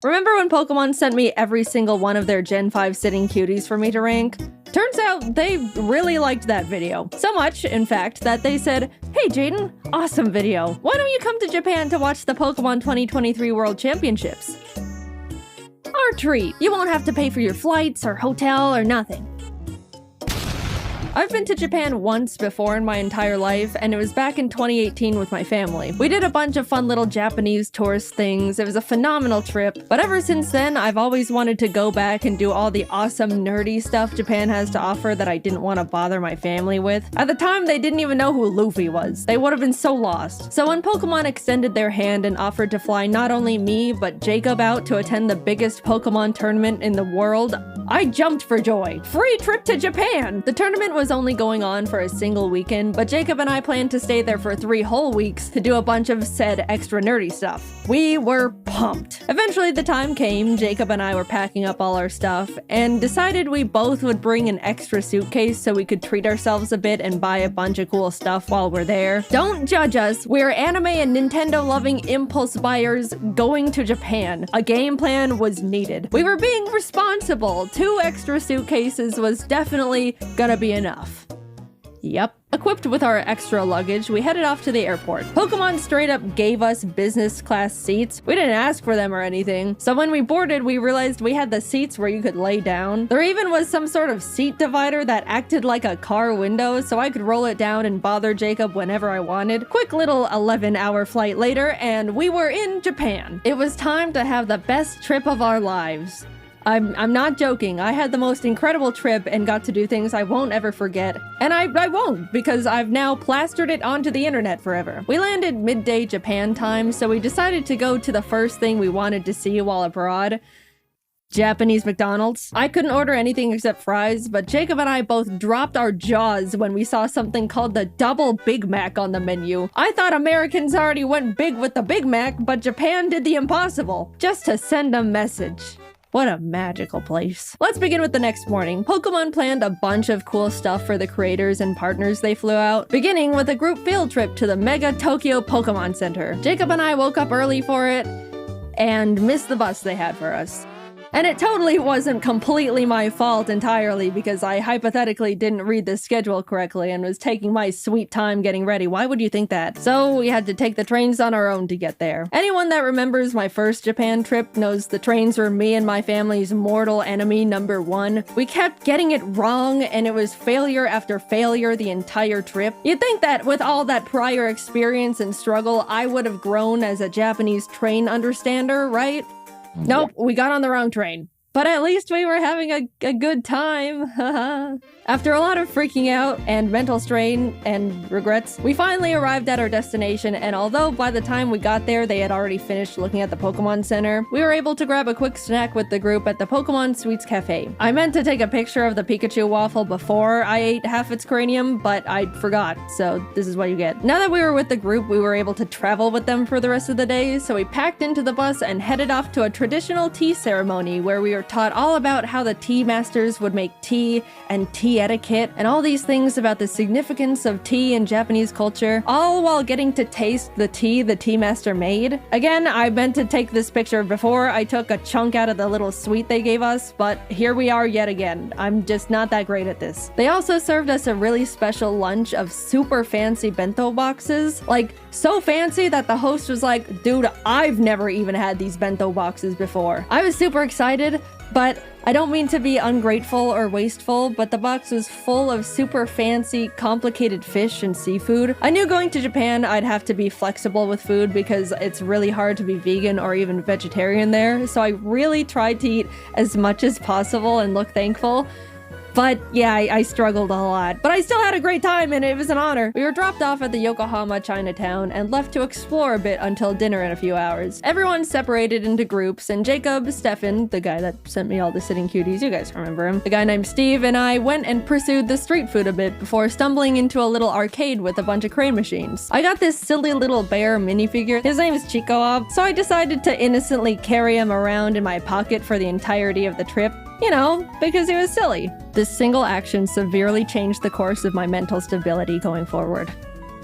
Remember when Pokemon sent me every single one of their Gen 5 sitting cuties for me to rank? Turns out they really liked that video. So much, in fact, that they said, "Hey Jaiden, awesome video. Why don't you come to Japan to watch the Pokemon 2023 World Championships?" Our treat. You won't have to pay for your flights or hotel or nothing. I've been to Japan once before in my entire life, and it was back in 2018 with my family. We did a bunch of fun little Japanese tourist things. It was a phenomenal trip, but ever since then, I've always wanted to go back and do all the awesome nerdy stuff Japan has to offer that I didn't want to bother my family with. At the time, they didn't even know who Luffy was. They would have been so lost. So when Pokemon extended their hand and offered to fly not only me, but Jacob out to attend the biggest Pokemon tournament in the world, I jumped for joy. Free trip to Japan! The tournament was only going on for a single weekend, but Jacob and I planned to stay there for 3 whole weeks to do a bunch of said extra nerdy stuff. We were pumped. Eventually the time came, Jacob and I were packing up all our stuff, and decided we both would bring an extra suitcase so we could treat ourselves a bit and buy a bunch of cool stuff while we're there. Don't judge us, we're anime and Nintendo-loving impulse buyers going to Japan. A game plan was needed. We were being responsible. 2 extra suitcases was definitely gonna be enough. Yep. Equipped with our extra luggage, we headed off to the airport. Pokemon straight up gave us business class seats. We didn't ask for them or anything. So when we boarded, we realized we had the seats where you could lay down. There even was some sort of seat divider that acted like a car window, so I could roll it down and bother Jacob whenever I wanted. Quick little 11-hour flight later, and we were in Japan. It was time to have the best trip of our lives. I'm not joking. I had the most incredible trip and got to do things I won't ever forget. And I won't, because I've now plastered it onto the internet forever. We landed midday Japan time, so we decided to go to the first thing we wanted to see while abroad. Japanese McDonald's. I couldn't order anything except fries, but Jacob and I both dropped our jaws when we saw something called the Double Big Mac on the menu. I thought Americans already went big with the Big Mac, but Japan did the impossible, just to send a message. What a magical place. Let's begin with the next morning. Pokemon planned a bunch of cool stuff for the creators and partners they flew out, beginning with a group field trip to the Mega Tokyo Pokemon Center. Jacob and I woke up early for it and missed the bus they had for us. And it totally wasn't completely my fault entirely, because I hypothetically didn't read the schedule correctly and was taking my sweet time getting ready. Why would you think that? So we had to take the trains on our own to get there. Anyone that remembers my first Japan trip knows the trains were me and my family's mortal enemy number 1. We kept getting it wrong, and it was failure after failure the entire trip. You'd think that with all that prior experience and struggle, I would have grown as a Japanese train understander, right? Nope, we got on the wrong train. But at least we were having a good time. After a lot of freaking out and mental strain and regrets, we finally arrived at our destination, and although by the time we got there they had already finished looking at the Pokemon Center, we were able to grab a quick snack with the group at the Pokemon Sweets Cafe. I meant to take a picture of the Pikachu waffle before I ate half its cranium, but I forgot, so this is what you get. Now that we were with the group, we were able to travel with them for the rest of the day, so we packed into the bus and headed off to a traditional tea ceremony where we were taught all about how the tea masters would make tea and tea etiquette and all these things about the significance of tea in Japanese culture, all while getting to taste the tea master made. Again, I meant to take this picture before I took a chunk out of the little sweet they gave us, but here we are yet again. I'm just not that great at this. They also served us a really special lunch of super fancy bento boxes, like so fancy that the host was like, "Dude, I've never even had these bento boxes before." I was super excited, but I don't mean to be ungrateful or wasteful, but the box was full of super fancy, complicated fish and seafood. I knew going to Japan I'd have to be flexible with food because it's really hard to be vegan or even vegetarian there, so I really tried to eat as much as possible and look thankful. But yeah, I struggled a lot. But I still had a great time, and it was an honor. We were dropped off at the Yokohama Chinatown and left to explore a bit until dinner in a few hours. Everyone separated into groups, and Jacob, Stefan, the guy that sent me all the sitting cuties, you guys remember him, the guy named Steve, and I went and pursued the street food a bit before stumbling into a little arcade with a bunch of crane machines. I got this silly little bear minifigure. His name is Chico, so I decided to innocently carry him around in my pocket for the entirety of the trip. You know, because he was silly. This single action severely changed the course of my mental stability going forward.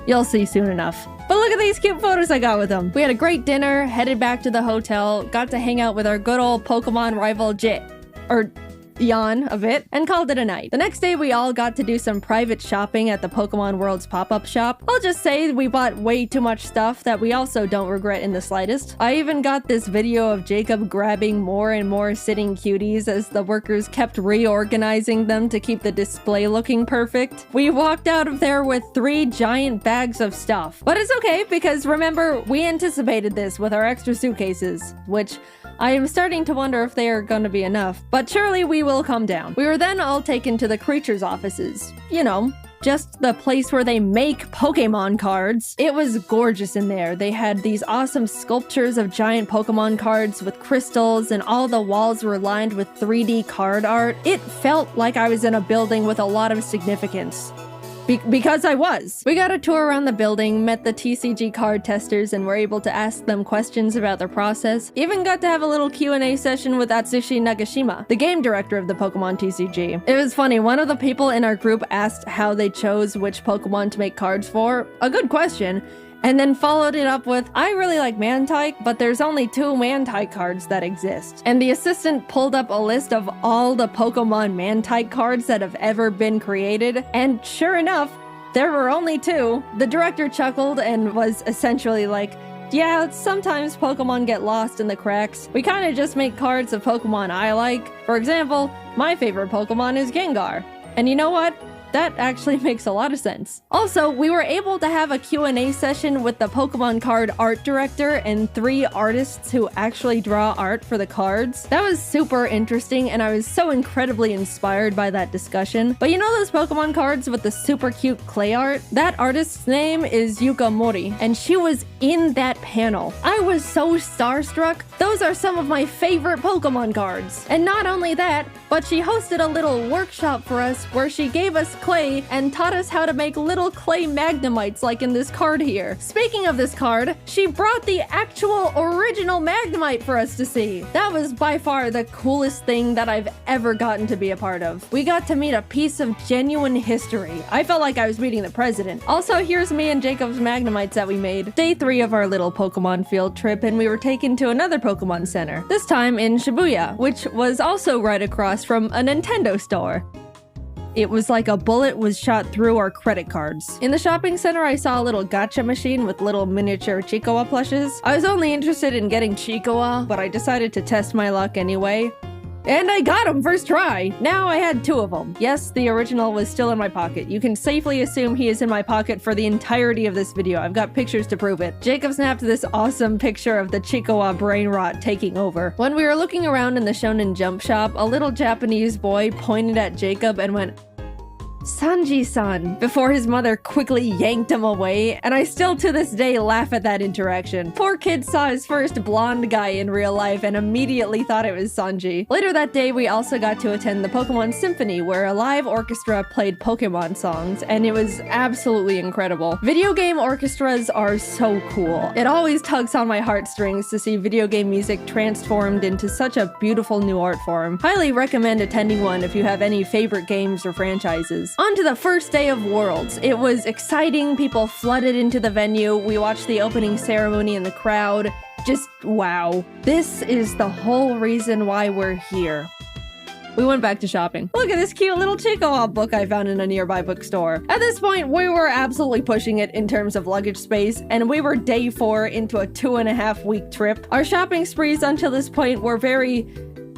You'll see soon enough. But look at these cute photos I got with them. We had a great dinner, headed back to the hotel, got to hang out with our good old Pokemon rival Jan a bit, and called it a night. The next day, we all got to do some private shopping at the Pokemon World's pop-up shop. I'll just say we bought way too much stuff that we also don't regret in the slightest. I even got this video of Jacob grabbing more and more sitting cuties as the workers kept reorganizing them to keep the display looking perfect. We walked out of there with 3 giant bags of stuff. But it's okay, because remember, we anticipated this with our extra suitcases, which I am starting to wonder if they are going to be enough, but surely we will come down. We were then all taken to the creatures' offices. You know, just the place where they make Pokemon cards. It was gorgeous in there. They had these awesome sculptures of giant Pokemon cards with crystals, and all the walls were lined with 3D card art. It felt like I was in a building with a lot of significance. Because I was. We got a tour around the building, met the TCG card testers, and were able to ask them questions about their process. Even got to have a little Q&A session with Atsushi Nagashima, the game director of the Pokemon TCG. It was funny, one of the people in our group asked how they chose which Pokemon to make cards for. A good question. And then followed it up with, I really like Mantike, but there's only 2 Mantike cards that exist. And the assistant pulled up a list of all the Pokemon Mantike cards that have ever been created, and sure enough, there were only 2. The director chuckled and was essentially like, yeah, sometimes Pokemon get lost in the cracks. We kind of just make cards of Pokemon I like. For example, my favorite Pokemon is Gengar. And you know what? That actually makes a lot of sense. Also, we were able to have a Q&A session with the Pokemon card art director and 3 artists who actually draw art for the cards. That was super interesting, and I was so incredibly inspired by that discussion. But you know those Pokemon cards with the super cute clay art? That artist's name is Yuka Mori, and she was in that panel. I was so starstruck. Those are some of my favorite Pokemon cards. And not only that, but she hosted a little workshop for us where she gave us clay and taught us how to make little clay Magnemites like in this card here. Speaking of this card, she brought the actual original Magnemite for us to see. That was by far the coolest thing that I've ever gotten to be a part of. We got to meet a piece of genuine history. I felt like I was meeting the president. Also, here's me and Jacob's Magnemites that we made. Day 3 of our little Pokemon field trip, and we were taken to another Pokemon Center. This time in Shibuya, which was also right across from a Nintendo store. It was like a bullet was shot through our credit cards. In the shopping center, I saw a little gacha machine with little miniature Chiikawa plushes. I was only interested in getting Chiikawa, but I decided to test my luck anyway. And I got him first try! Now I had 2 of them. Yes, the original was still in my pocket. You can safely assume he is in my pocket for the entirety of this video. I've got pictures to prove it. Jacob snapped this awesome picture of the Chiikawa brain rot taking over. When we were looking around in the Shonen Jump shop, a little Japanese boy pointed at Jacob and went, Sanji-san, before his mother quickly yanked him away, and I still to this day laugh at that interaction. Poor kid saw his first blonde guy in real life and immediately thought it was Sanji. Later that day, we also got to attend the Pokemon Symphony, where a live orchestra played Pokemon songs, and it was absolutely incredible. Video game orchestras are so cool. It always tugs on my heartstrings to see video game music transformed into such a beautiful new art form. Highly recommend attending one if you have any favorite games or franchises. On to the first day of Worlds. It was exciting, people flooded into the venue, we watched the opening ceremony in the crowd. Just wow. This is the whole reason why we're here. We went back to shopping. Look at this cute little Chiikawa book I found in a nearby bookstore. At this point, we were absolutely pushing it in terms of luggage space, and we were day 4 into a 2.5-week trip. Our shopping sprees until this point were very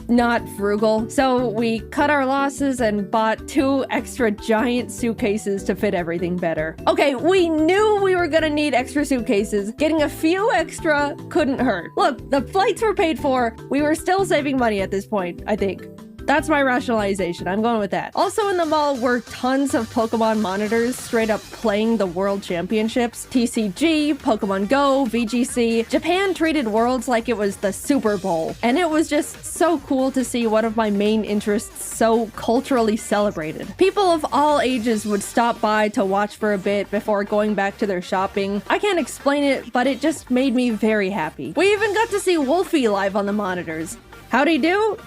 not frugal, so we cut our losses and bought 2 extra giant suitcases to fit everything better. Okay, we knew we were gonna need extra suitcases. Getting a few extra couldn't hurt. Look, the flights were paid for. We were still saving money at this point, I think. That's my rationalization. I'm going with that. Also in the mall were tons of Pokemon monitors straight up playing the World Championships. TCG, Pokemon Go, VGC. Japan treated Worlds like it was the Super Bowl. And it was just so cool to see one of my main interests so culturally celebrated. People of all ages would stop by to watch for a bit before going back to their shopping. I can't explain it, but it just made me very happy. We even got to see Wolfie live on the monitors. How'd he do?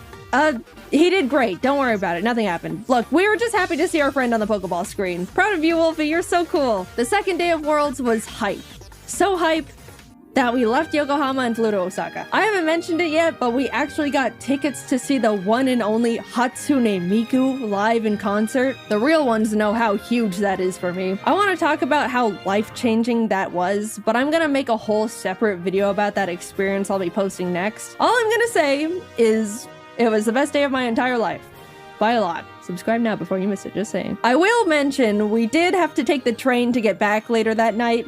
He did great. Don't worry about it. Nothing happened. Look, we were just happy to see our friend on the Pokeball screen. Proud of you, Wolfie. You're so cool. The second day of Worlds was hype. So hype that we left Yokohama and flew to Osaka. I haven't mentioned it yet, but we actually got tickets to see the one and only Hatsune Miku live in concert. The real ones know how huge that is for me. I want to talk about how life-changing that was, but I'm gonna make a whole separate video about that experience I'll be posting next. All I'm gonna say is it was the best day of my entire life. By a lot. Subscribe now before you miss it, just saying. I will mention we did have to take the train to get back later that night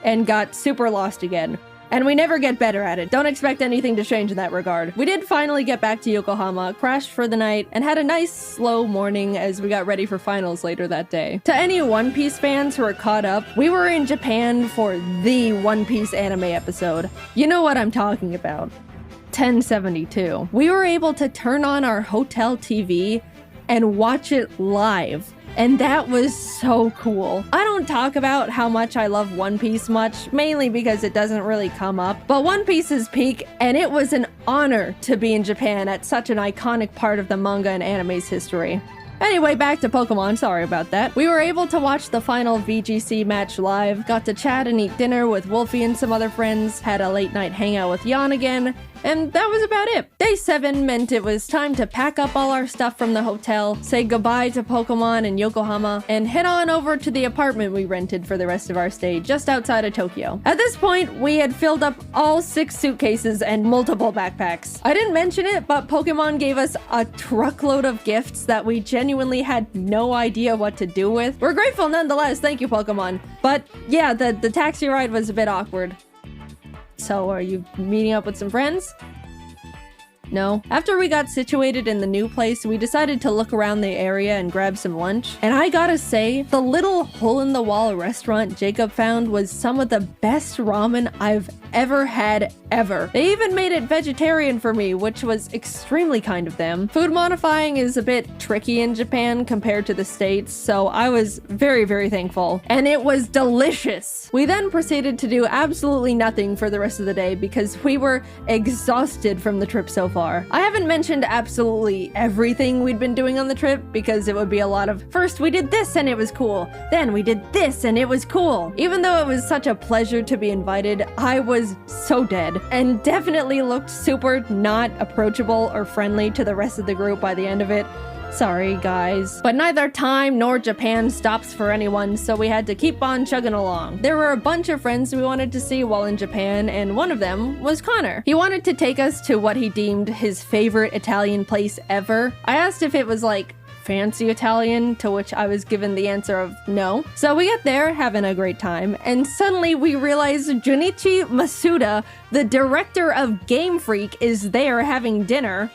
and got super lost again. And we never get better at it. Don't expect anything to change in that regard. We did finally get back to Yokohama, crashed for the night, and had a nice slow morning as we got ready for finals later that day. To any One Piece fans who are caught up, we were in Japan for the One Piece anime episode. You know what I'm talking about. 1072. We were able to turn on our hotel TV and watch it live. And that was so cool. I don't talk about how much I love One Piece much, mainly because it doesn't really come up, but One Piece is peak, and it was an honor to be in Japan at such an iconic part of the manga and anime's history. Anyway, back to Pokemon, sorry about that. We were able to watch the final VGC match live, got to chat and eat dinner with Wolfie and some other friends, had a late night hangout with Jan again, and that was about it. Day 7 meant it was time to pack up all our stuff from the hotel, say goodbye to Pokemon and Yokohama, and head on over to the apartment we rented for the rest of our stay just outside of Tokyo. At this point, we had filled up all 6 suitcases and multiple backpacks. I didn't mention it, but Pokemon gave us a truckload of gifts that we genuinely had no idea what to do with. We're grateful nonetheless, thank you Pokemon. But yeah, the taxi ride was a bit awkward. So, are you meeting up with some friends? No. After we got situated in the new place, we decided to look around the area and grab some lunch. And I gotta say, the little hole-in-the-wall restaurant Jacob found was some of the best ramen I've ever had ever. They even made it vegetarian for me, which was extremely kind of them. Food modifying is a bit tricky in Japan compared to the States, so I was very, very thankful. And it was delicious! We then proceeded to do absolutely nothing for the rest of the day because we were exhausted from the trip so far. I haven't mentioned absolutely everything we'd been doing on the trip because it would be a lot of, first we did this and it was cool, then we did this and it was cool. Even though it was such a pleasure to be invited, I was so dead and definitely looked super not approachable or friendly to the rest of the group by the end of it. Sorry, guys. But neither time nor Japan stops for anyone, so we had to keep on chugging along. There were a bunch of friends we wanted to see while in Japan, and one of them was Connor. He wanted to take us to what he deemed his favorite Italian place ever. I asked if it was like fancy Italian, to which I was given the answer of no. So we get there, having a great time, and suddenly we realize Junichi Masuda, the director of Game Freak, is there having dinner.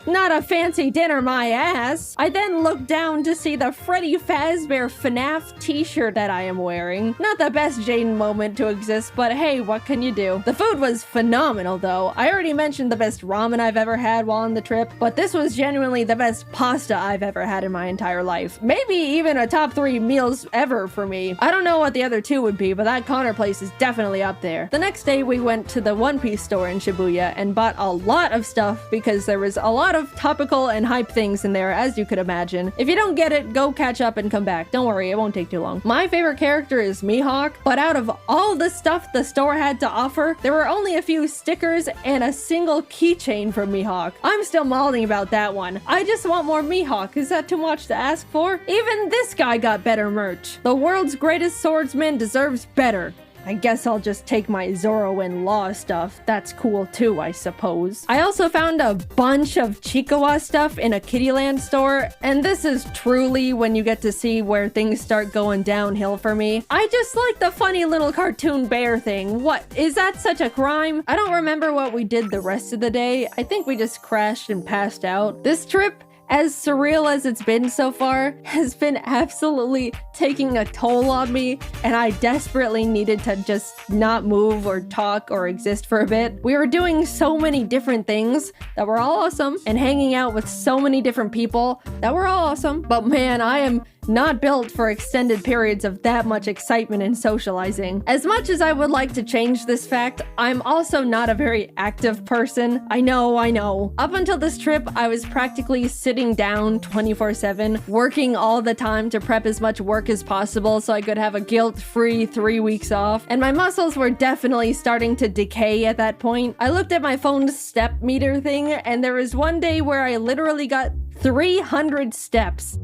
Not a fancy dinner, my ass. I then look down to see the Freddy Fazbear FNAF t-shirt that I am wearing. Not the best Jaiden moment to exist, but hey, what can you do? The food was phenomenal though. I already mentioned the best ramen I've ever had while on the trip, but this was genuinely the best pasta I've ever had in my entire life. Maybe even a top 3 meals ever for me. I don't know what the other 2 would be, but that Connor place is definitely up there. The next day we went to the One Piece store in Shibuya and bought a lot of stuff because there was a lot of topical and hype things in there, as you could imagine. If you don't get it, go catch up and come back. Don't worry, it won't take too long. My favorite character is Mihawk, but out of all the stuff the store had to offer, there were only a few stickers and a single keychain from Mihawk. I'm still mauling about that one. I just want more Mihawk. Is that too much to ask for? Even this guy got better merch. The world's greatest swordsman deserves better. I guess I'll just take my Zoro and Law stuff. That's cool too, I suppose. I also found a bunch of Chikawa stuff in a Kittyland store, and this is truly when you get to see where things start going downhill for me. I just like the funny little cartoon bear thing. What, is that such a crime? I don't remember what we did the rest of the day. I think we just crashed and passed out. This trip, as surreal as it's been so far, has been absolutely taking a toll on me, and I desperately needed to just not move or talk or exist for a bit. We were doing so many different things that were all awesome, and hanging out with so many different people that were all awesome, but man, I am not built for extended periods of that much excitement and socializing. As much as I would like to change this fact, I'm also not a very active person. I know. Up until this trip, I was practically sitting down 24/7, working all the time to prep as much work as possible so I could have a guilt-free 3 weeks off, and my muscles were definitely starting to decay at that point. I looked at my phone's step meter thing, and there was one day where I literally got 300 steps.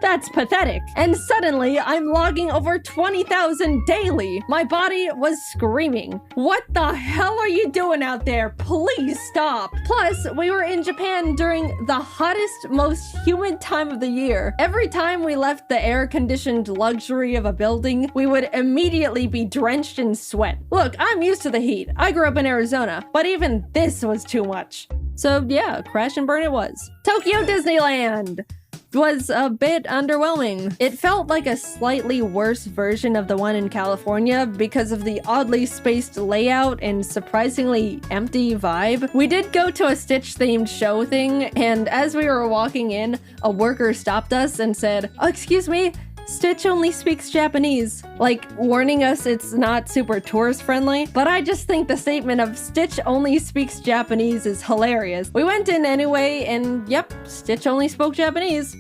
That's pathetic. And suddenly, I'm logging over 20,000 daily. My body was screaming. What the hell are you doing out there? Please stop. Plus, we were in Japan during the hottest, most humid time of the year. Every time we left the air-conditioned luxury of a building, we would immediately be drenched in sweat. Look, I'm used to the heat. I grew up in Arizona, but even this was too much. So yeah, crash and burn it was. Tokyo Disneyland was a bit underwhelming. It felt like a slightly worse version of the one in California because of the oddly spaced layout and surprisingly empty vibe. We did go to a Stitch-themed show thing, and as we were walking in, a worker stopped us and said, "Oh, excuse me, Stitch only speaks Japanese," like warning us it's not super tourist friendly. But I just think the statement of Stitch only speaks Japanese is hilarious. We went in anyway, and yep, Stitch only spoke Japanese.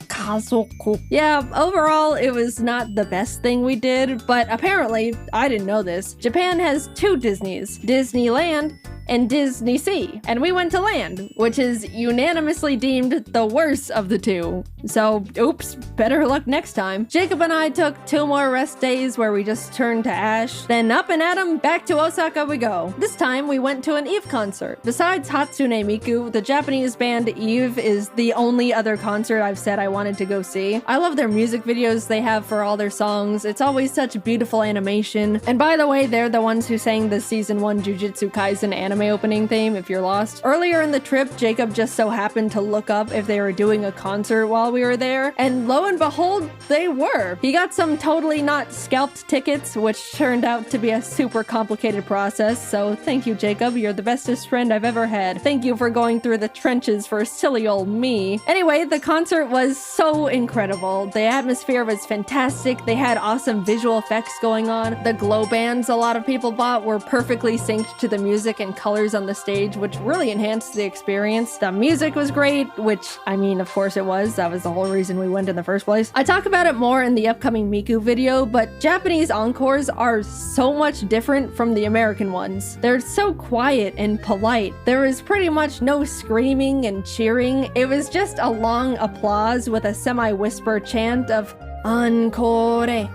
Kazoku. Yeah, overall, it was not the best thing we did, but apparently, I didn't know this, Japan has 2 Disneys, Disneyland and Disney Sea, and we went to Land, which is unanimously deemed the worst of the 2. So, oops, better luck next time. Jacob and I took 2 more rest days where we just turned to ash, then up and at 'em, back to Osaka we go. This time, we went to an Eve concert. Besides Hatsune Miku, the Japanese band Eve is the only other concert I've said I wanted to go see. I love their music videos they have for all their songs. It's always such beautiful animation. And by the way, they're the ones who sang the Season 1 Jujutsu Kaisen anime opening theme, if you're lost. Earlier in the trip, Jacob just so happened to look up if they were doing a concert while we were there, and lo and behold, they were. He got some totally not scalped tickets, which turned out to be a super complicated process, so thank you, Jacob. You're the bestest friend I've ever had. Thank you for going through the trenches for silly old me. Anyway, the concert was so incredible. The atmosphere was fantastic. They had awesome visual effects going on. The glow bands a lot of people bought were perfectly synced to the music and colors on the stage, which really enhanced the experience. The music was great, which, I mean, of course it was. That was the whole reason we went in the first place. I talk about it more in the upcoming Miku video, but Japanese encores are so much different from the American ones. They're so quiet and polite. There was pretty much no screaming and cheering. It was just a long applause with a semi-whisper chant of "Encore!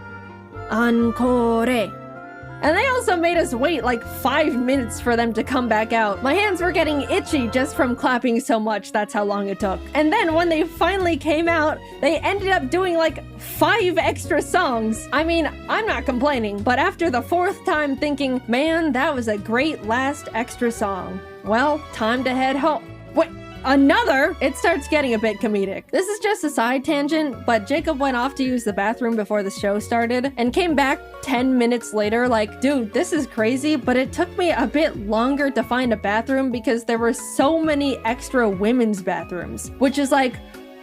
Encore!" And they also made us wait like 5 minutes for them to come back out. My hands were getting itchy just from clapping so much, that's how long it took. And then when they finally came out, they ended up doing like 5 extra songs. I mean, I'm not complaining, but after the 4th time thinking, man, that was a great last extra song. Well, time to head home. Wait. Another? It starts getting a bit comedic. This is just a side tangent, but Jacob went off to use the bathroom before the show started and came back 10 minutes later like, dude, this is crazy, but it took me a bit longer to find a bathroom because there were so many extra women's bathrooms, which is like,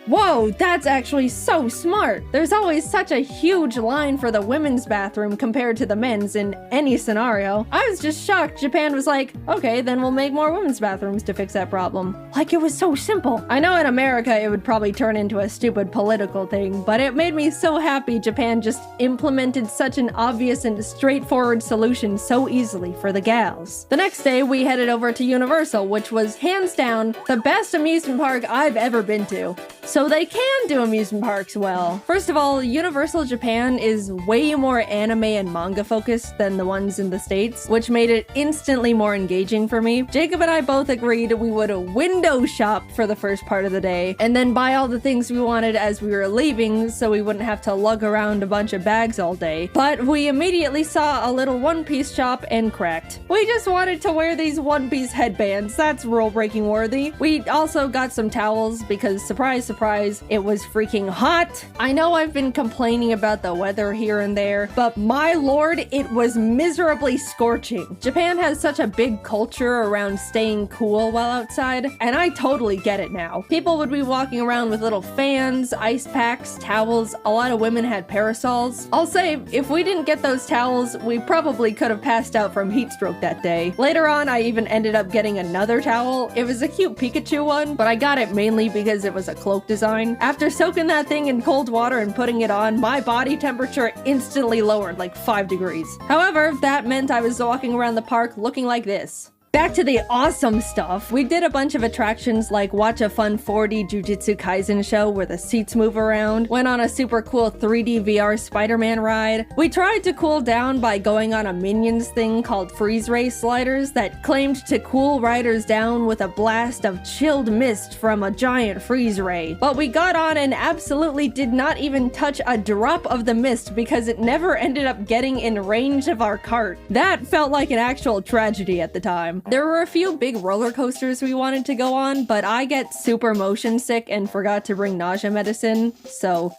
whoa, that's actually so smart. There's always such a huge line for the women's bathroom compared to the men's in any scenario. I was just shocked Japan was like, okay, then we'll make more women's bathrooms to fix that problem. Like it was so simple. I know in America it would probably turn into a stupid political thing, but it made me so happy Japan just implemented such an obvious and straightforward solution so easily for the gals. The next day we headed over to Universal, which was hands down the best amusement park I've ever been to. So they can do amusement parks well. First of all, Universal Japan is way more anime and manga focused than the ones in the States, which made it instantly more engaging for me. Jacob and I both agreed we would window shop for the first part of the day, and then buy all the things we wanted as we were leaving so we wouldn't have to lug around a bunch of bags all day. But we immediately saw a little One Piece shop and cracked. We just wanted to wear these One Piece headbands. That's rule-breaking worthy. We also got some towels because, surprise, surprise, surprise, it was freaking hot. I know I've been complaining about the weather here and there, but my lord, it was miserably scorching. Japan has such a big culture around staying cool while outside, and I totally get it now. People would be walking around with little fans, ice packs, towels. A lot of women had parasols. I'll say, if we didn't get those towels, we probably could have passed out from heat stroke that day. Later on, I even ended up getting another towel. It was a cute Pikachu one, but I got it mainly because it was a cloak design. After soaking that thing in cold water and putting it on, my body temperature instantly lowered like 5 degrees. However, that meant I was walking around the park looking like this. Back to the awesome stuff. We did a bunch of attractions like watch a fun 4D Jujutsu Kaisen show where the seats move around, went on a super cool 3D VR Spider-Man ride. We tried to cool down by going on a Minions thing called Freeze Ray Sliders that claimed to cool riders down with a blast of chilled mist from a giant freeze ray. But we got on and absolutely did not even touch a drop of the mist because it never ended up getting in range of our cart. That felt like an actual tragedy at the time. There were a few big roller coasters we wanted to go on, but I get super motion sick and forgot to bring nausea medicine, so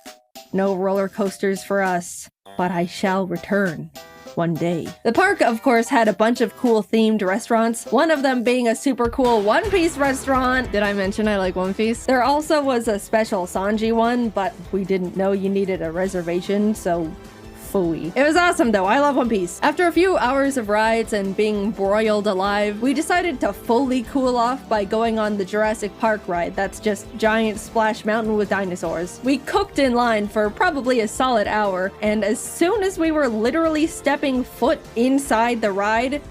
no roller coasters for us. But I shall return one day. The park, of course, had a bunch of cool themed restaurants, one of them being a super cool One Piece restaurant. Did I mention I like One Piece? There also was a special Sanji one, but we didn't know you needed a reservation, so phooey. It was awesome though, I love One Piece. After a few hours of rides and being broiled alive, we decided to fully cool off by going on the Jurassic Park ride that's just giant splash mountain with dinosaurs. We cooked in line for probably a solid hour, and as soon as we were literally stepping foot inside the ride,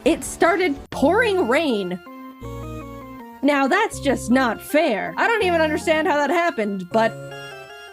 it started pouring rain. Now that's just not fair. I don't even understand how that happened, but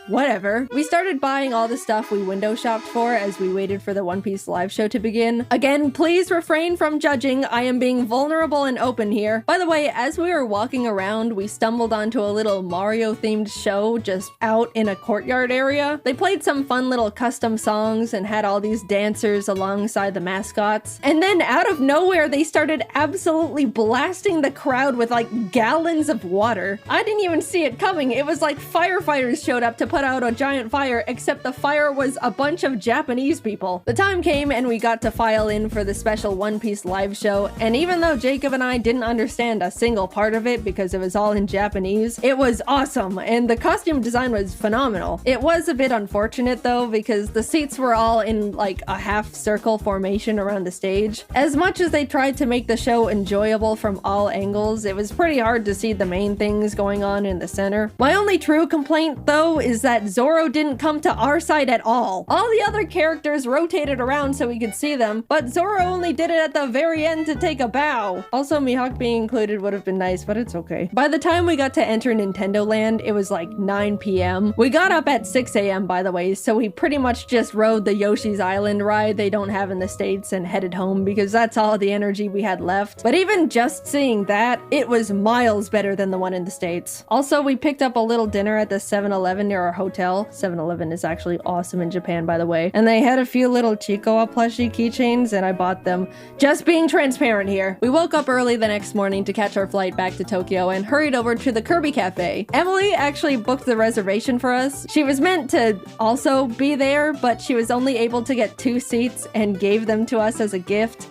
whatever. We started buying all the stuff we window shopped for as we waited for the One Piece live show to begin. Again, please refrain from judging. I am being vulnerable and open here. By the way, as we were walking around, we stumbled onto a little Mario-themed show just out in a courtyard area. They played some fun little custom songs and had all these dancers alongside the mascots. And then out of nowhere, they started absolutely blasting the crowd with like gallons of water. I didn't even see it coming. It was like firefighters showed up to put out a giant fire, except the fire was a bunch of Japanese people. The time came and we got to file in for the special One Piece live show, and even though Jacob and I didn't understand a single part of it because it was all in Japanese, it was awesome, and the costume design was phenomenal. It was a bit unfortunate though, because the seats were all in like a half circle formation around the stage. As much as they tried to make the show enjoyable from all angles, it was pretty hard to see the main things going on in the center. My only true complaint though is that Zoro didn't come to our side at all. All the other characters rotated around so we could see them, but Zoro only did it at the very end to take a bow. Also, Mihawk being included would have been nice, but it's okay. By the time we got to enter Nintendo Land, it was like 9 p.m. We got up at 6 a.m. by the way, so we pretty much just rode the Yoshi's Island ride they don't have in the States and headed home because that's all the energy we had left. But even just seeing that, it was miles better than the one in the States. Also, we picked up a little dinner at the 7-Eleven near our hotel. 7-Eleven is actually awesome in Japan, by the way. And they had a few little Chicoa plushie keychains, and I bought them. Just being transparent here. We woke up early the next morning to catch our flight back to Tokyo and hurried over to the Kirby Cafe. Emily actually booked the reservation for us. She was meant to also be there, but she was only able to get 2 seats and gave them to us as a gift.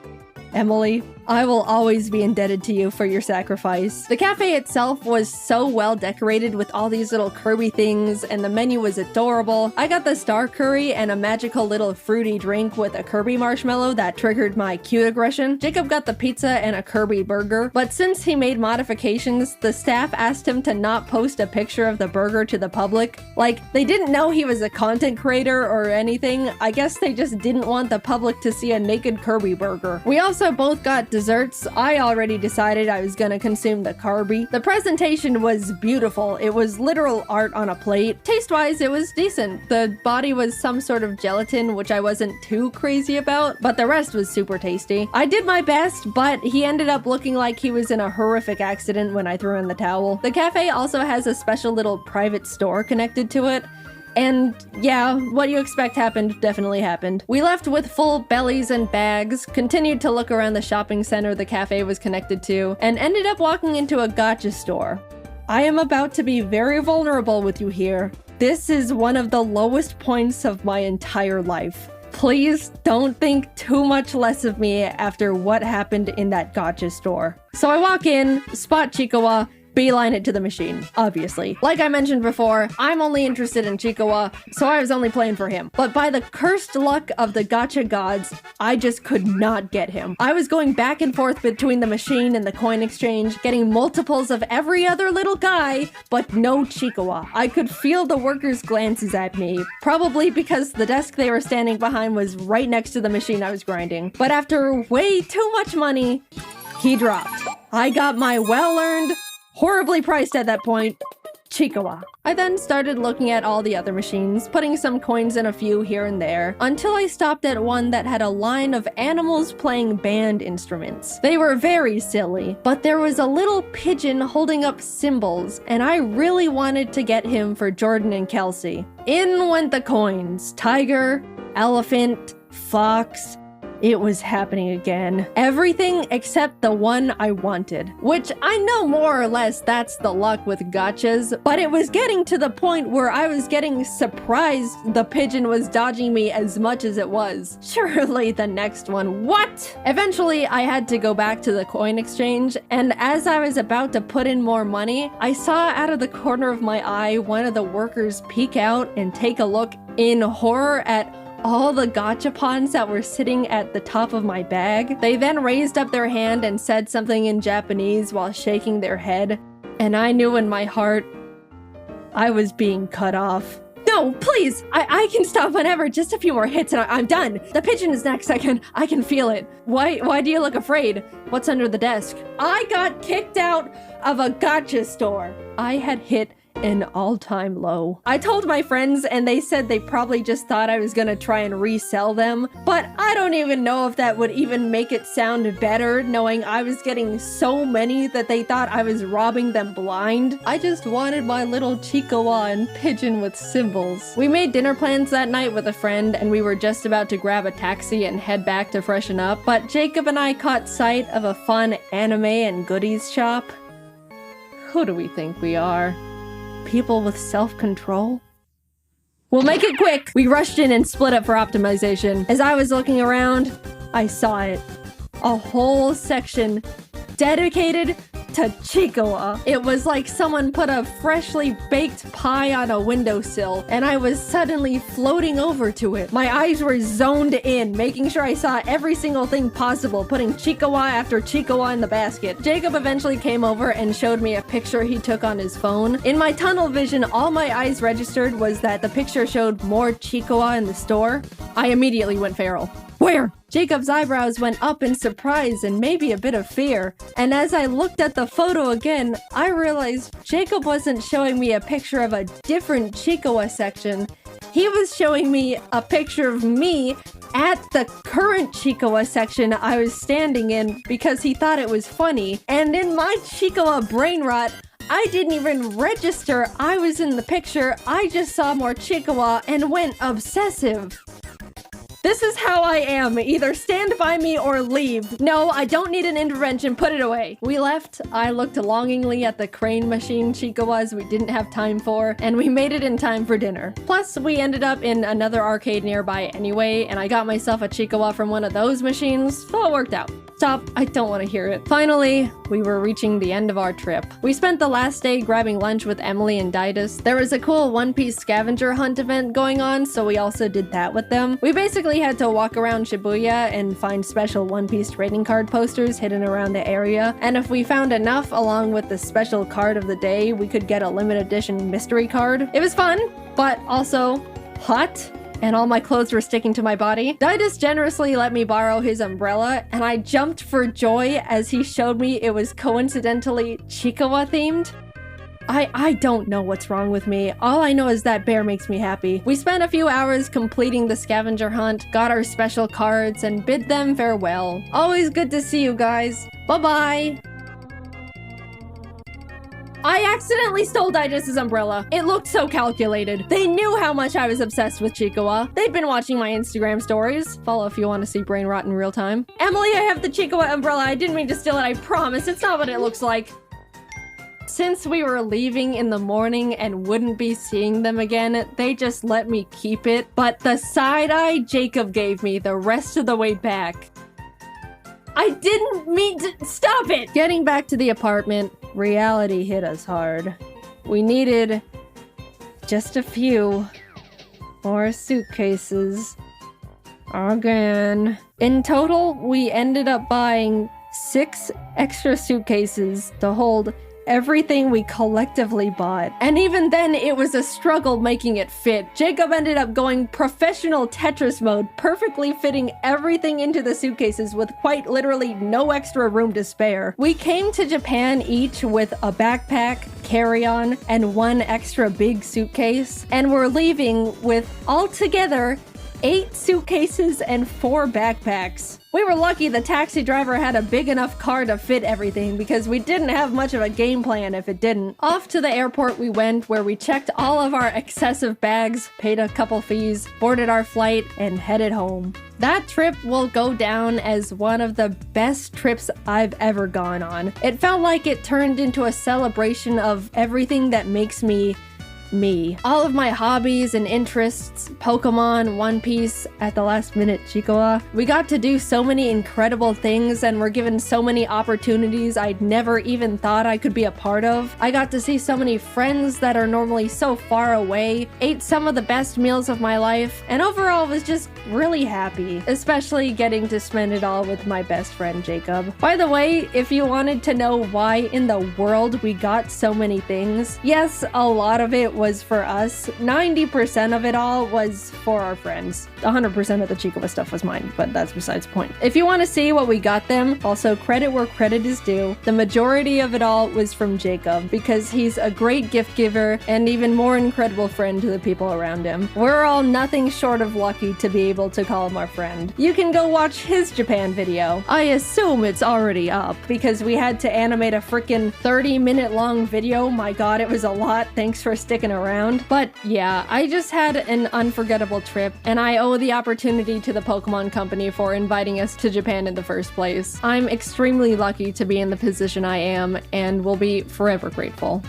Emily, I will always be indebted to you for your sacrifice. The cafe itself was so well decorated with all these little Kirby things, and the menu was adorable. I got the star curry and a magical little fruity drink with a Kirby marshmallow that triggered my cute aggression. Jacob got the pizza and a Kirby burger, but since he made modifications, the staff asked him to not post a picture of the burger to the public. Like, they didn't know he was a content creator or anything. I guess they just didn't want the public to see a naked Kirby burger. We also both got desserts. I already decided I was gonna consume the Kirby. The presentation was beautiful. It was literal art on a plate. Taste-wise, it was decent. The body was some sort of gelatin, which I wasn't too crazy about, but the rest was super tasty. I did my best, but he ended up looking like he was in a horrific accident when I threw in the towel. The cafe also has a special little private store connected to it. And yeah, what you expect happened definitely happened. We left with full bellies and bags, continued to look around the shopping center the cafe was connected to, and ended up walking into a gacha store. I am about to be very vulnerable with you here. This is one of the lowest points of my entire life. Please don't think too much less of me after what happened in that gacha store. So I walk in, spot Chikawa, beeline it to the machine, obviously. Like I mentioned before, I'm only interested in Chikawa, so I was only playing for him. But by the cursed luck of the gacha gods, I just could not get him. I was going back and forth between the machine and the coin exchange, getting multiples of every other little guy, but no Chikawa. I could feel the workers' glances at me, probably because the desk they were standing behind was right next to the machine I was grinding. But after way too much money, he dropped. I got my well-earned, horribly priced at that point, Chikawa. I then started looking at all the other machines, putting some coins in a few here and there, until I stopped at one that had a line of animals playing band instruments. They were very silly, but there was a little pigeon holding up cymbals, and I really wanted to get him for Jordan and Kelsey. In went the coins. Tiger, elephant, fox. It was happening again. Everything except the one I wanted. Which I know more or less that's the luck with gachas, but it was getting to the point where I was getting surprised the pigeon was dodging me as much as it was. Surely the next one. What? Eventually, I had to go back to the coin exchange, and as I was about to put in more money, I saw out of the corner of my eye one of the workers peek out and take a look in horror at all the gachapons that were sitting at the top of my bag. They then raised up their hand and said something in Japanese while shaking their head, and I knew in my heart I was being cut off. No, please! I can stop whenever. Just a few more hits and I'm done. The pigeon is next. I can feel it. Why do you look afraid? What's under the desk? I got kicked out of a gacha store. I had hit an all-time low. I told my friends and they said they probably just thought I was gonna try and resell them, but I don't even know if that would even make it sound better, knowing I was getting so many that they thought I was robbing them blind. I just wanted my little Chikawa and pigeon with cymbals. We made dinner plans that night with a friend, and we were just about to grab a taxi and head back to freshen up, but Jacob and I caught sight of a fun anime and goodies shop. Who do we think we are? People with self-control? We'll make it quick! We rushed in and split up for optimization. As I was looking around, I saw it. A whole section dedicated to Chikawa. It was like someone put a freshly baked pie on a windowsill, and I was suddenly floating over to it. My eyes were zoned in, making sure I saw every single thing possible, putting Chikawa after Chikawa in the basket. Jacob eventually came over and showed me a picture he took on his phone. In my tunnel vision, all my eyes registered was that the picture showed more Chikawa in the store. I immediately went feral. Where? Jacob's eyebrows went up in surprise and maybe a bit of fear. And as I looked at the photo again, I realized Jacob wasn't showing me a picture of a different Chikawa section. He was showing me a picture of me at the current Chikawa section I was standing in because he thought it was funny. And in my Chikawa brain rot, I didn't even register I was in the picture. I just saw more Chikawa and went obsessive. This is how I am. Either stand by me or leave. No, I don't need an intervention. Put it away. We left. I looked longingly at the crane machine Chikawas we didn't have time for, and we made it in time for dinner. Plus, we ended up in another arcade nearby anyway, and I got myself a Chikawa from one of those machines, so it worked out. Stop. I don't want to hear it. Finally, we were reaching the end of our trip. We spent the last day grabbing lunch with Emily and Didus. There was a cool One Piece scavenger hunt event going on, so we also did that with them. We basically had to walk around Shibuya and find special One Piece trading card posters hidden around the area, and if we found enough along with the special card of the day, we could get a limited edition mystery card. It was fun, but also hot, and all my clothes were sticking to my body. Didus generously let me borrow his umbrella, and I jumped for joy as he showed me it was coincidentally Chikawa themed. I don't know what's wrong with me. All I know is that bear makes me happy. We spent a few hours completing the scavenger hunt, got our special cards, and bid them farewell. Always good to see you guys. Bye-bye. I accidentally stole Didus' umbrella. It looked so calculated. They knew how much I was obsessed with Chikawa. They'd been watching my Instagram stories. Follow if you want to see brain rot in real time. Emily, I have the Chikawa umbrella. I didn't mean to steal it, I promise. It's not what it looks like. since we were leaving in the morning and wouldn't be seeing them again, they just let me keep it. But the side eye Jacob gave me the rest of the way back. I didn't mean to— stop it! Getting back to the apartment, reality hit us hard. We needed just a few more suitcases. Again. In total, we ended up buying 6 extra suitcases to hold everything we collectively bought. And even then, it was a struggle making it fit. Jacob ended up going professional Tetris mode, perfectly fitting everything into the suitcases with quite literally no extra room to spare. We came to Japan each with a backpack, carry-on, and 1 extra big suitcase, and we're leaving with altogether 8 suitcases and 4 backpacks. We were lucky the taxi driver had a big enough car to fit everything because we didn't have much of a game plan if it didn't. Off to the airport we went, where we checked all of our excessive bags, paid a couple fees, boarded our flight, and headed home. That trip will go down as one of the best trips I've ever gone on. It felt like it turned into a celebration of everything that makes me me. All of my hobbies and interests, Pokémon, One Piece, at the last minute Chikoa. We got to do so many incredible things and were given so many opportunities I'd never even thought I could be a part of. I got to see so many friends that are normally so far away, ate some of the best meals of my life, and overall was just really happy, especially getting to spend it all with my best friend Jacob. By the way, if you wanted to know why in the world we got so many things, yes, a lot of it was for us. 90% of it all was for our friends. 100% of the Chikoa stuff was mine, but that's besides the point. If you want to see what we got them, also credit where credit is due, the majority of it all was from Jacob, because he's a great gift giver and even more incredible friend to the people around him. We're all nothing short of lucky to be able to call him our friend. You can go watch his Japan video. I assume it's already up, because we had to animate a freaking 30-minute long video. My god, it was a lot. Thanks for sticking around. But yeah, I just had an unforgettable trip, and I owe the opportunity to the Pokemon Company for inviting us to Japan in the first place. I'm extremely lucky to be in the position I am, and will be forever grateful.